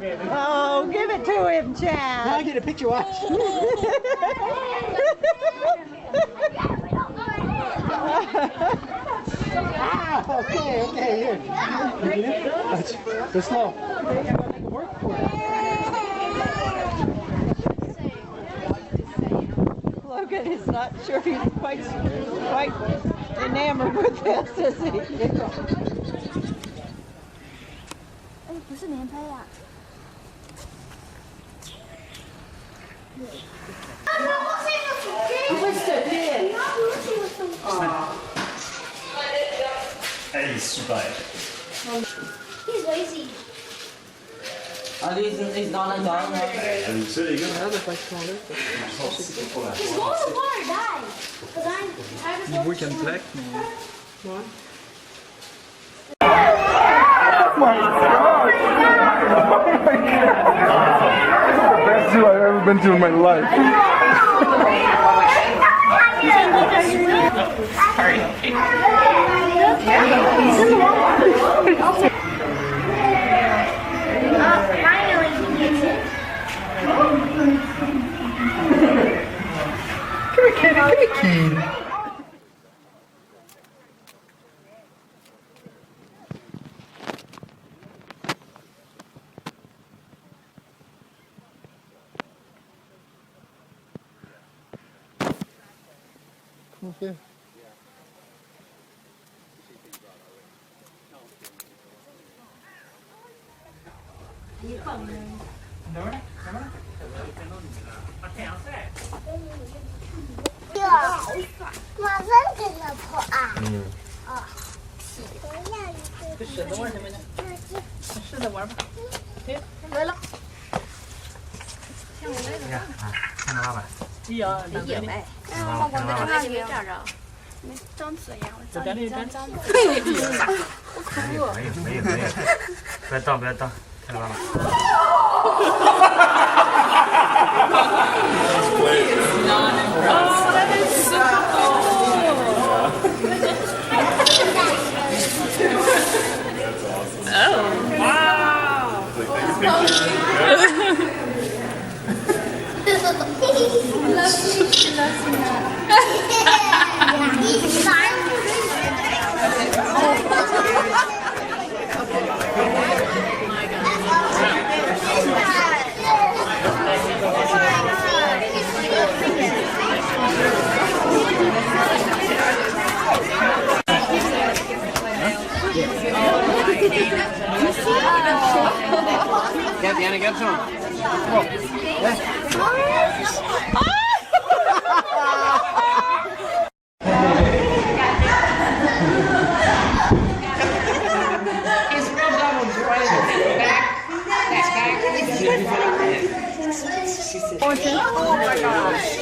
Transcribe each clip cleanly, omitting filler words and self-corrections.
Oh, give it to him, Chad. Now I get a picture, watch. Okay, here. Go slow. Logan is not sure he's quite enamored with this, is he? 哎，不是连拍呀。Hey, super. He's lazy. He's gonna die now. He's going to water, die. Because We can black Best zoo I've ever been to in my life. Come here, Keen. Okay. Get Diana, get some.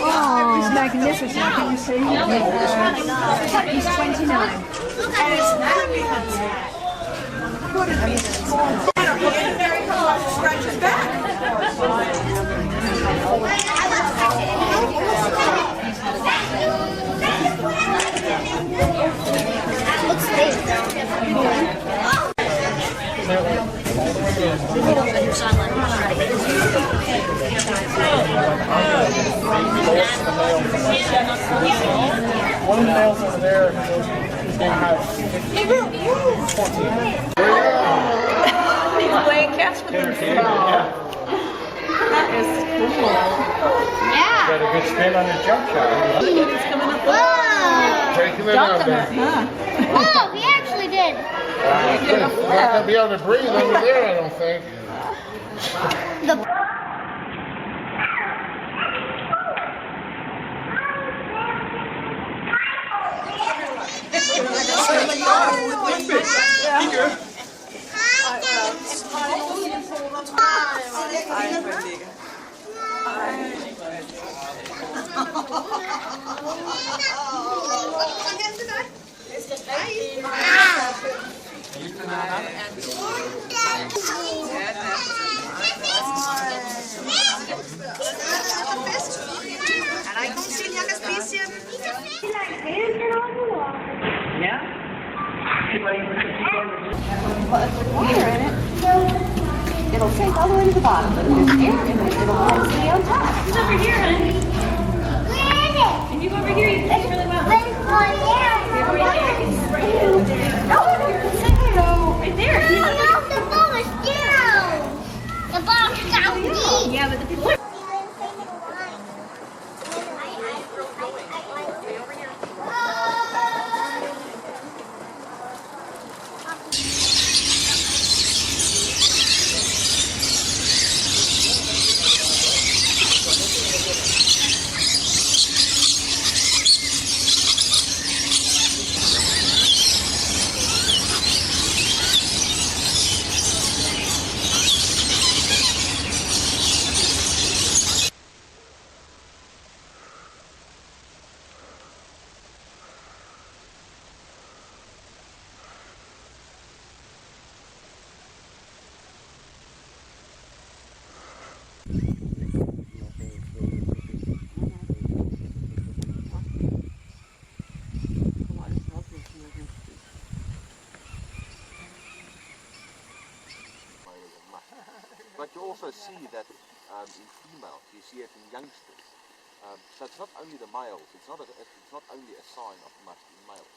Oh, he's magnificent. Can you see? He's 29. One of the males over there is going to have 14. He's playing catch with himself. That is cool. Got a good spin on his jump shot. He's coming up. Whoa! Taking it out there. Whoa, he actually did. You're not going to be able to breathe under there, I don't think. Water in it. it'll sink all the way to the bottom. But if there's air in it, it'll stay on top. It's over here, honey. Where is it? If you go over here, you can see really well. But it's right there. No, right there. No, the ball is down. The ball is down deep. Yeah, but the people. But you also see that in females, you see it in youngsters. So it's not only the males, it's not only a sign of must in males,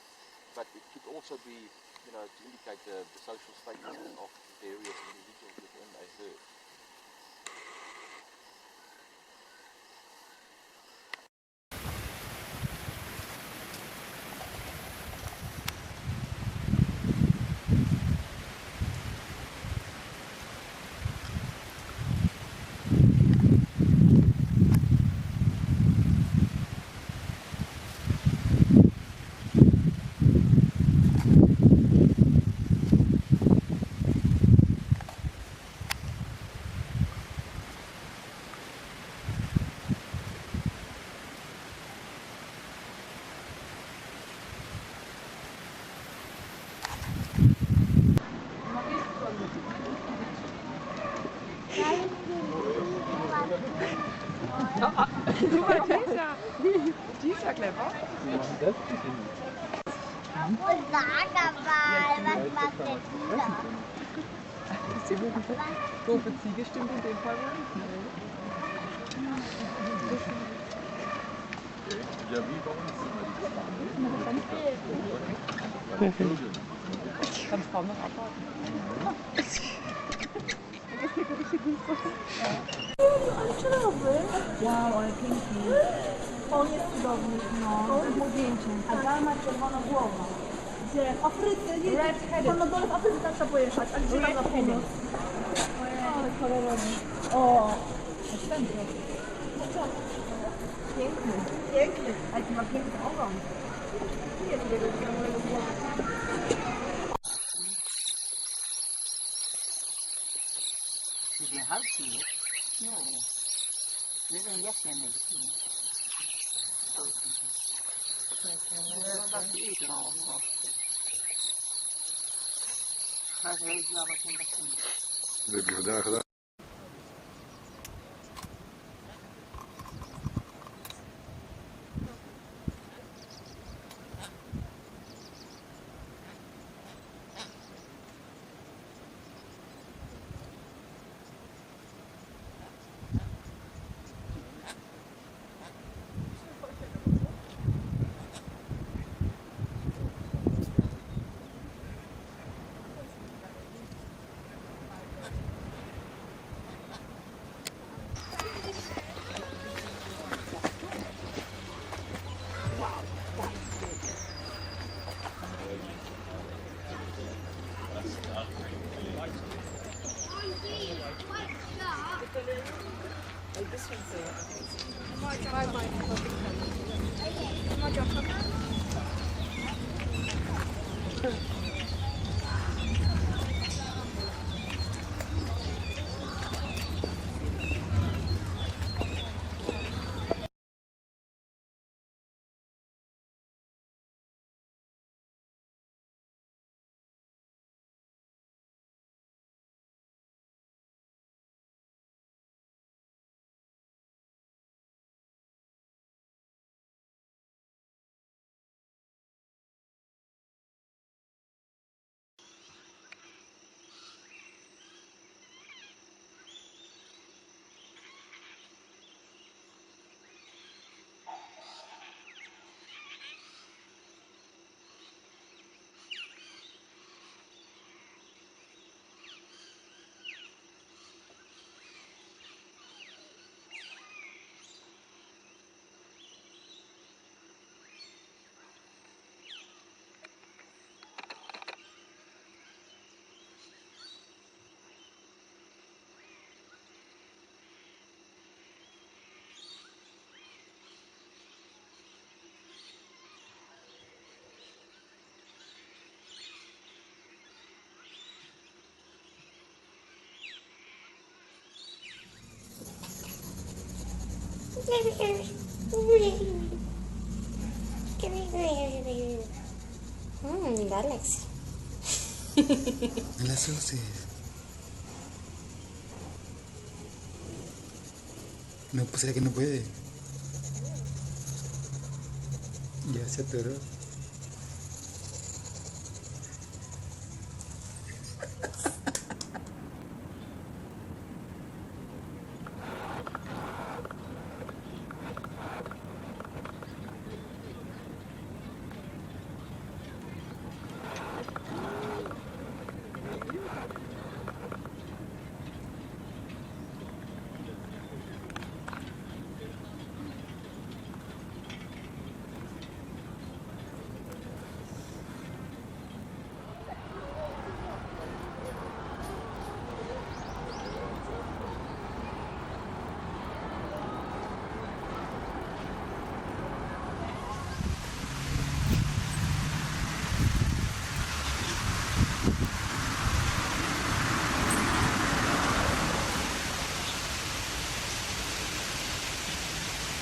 but it could also be, to indicate the social status of various individuals within a herd. Die ist ja clever. Und sag mal, was macht der da? Ist die doofe Ziege stimmt in dem Fall wohl nicht. Ja, wie bei uns immer Ich kann es kaum noch abwarten. Wow, ale pięknie. On jest cudowny, no. Zdjęcie. A dama czerwona głowa. Gdzie? W Afryce, nie? Tam na dole w Afryce tam trzeba pojechać. A gdzie tam na północ? Ale kolorowy. O! Święty. Piękny. Piękny. Ale to ma piękny ogon. Nie lubię go czerwonego głowa. No. Jeden jasny medycyny. Wygląda Galaxy. No la asustes. No, pues será que no puede. Ya se atoró.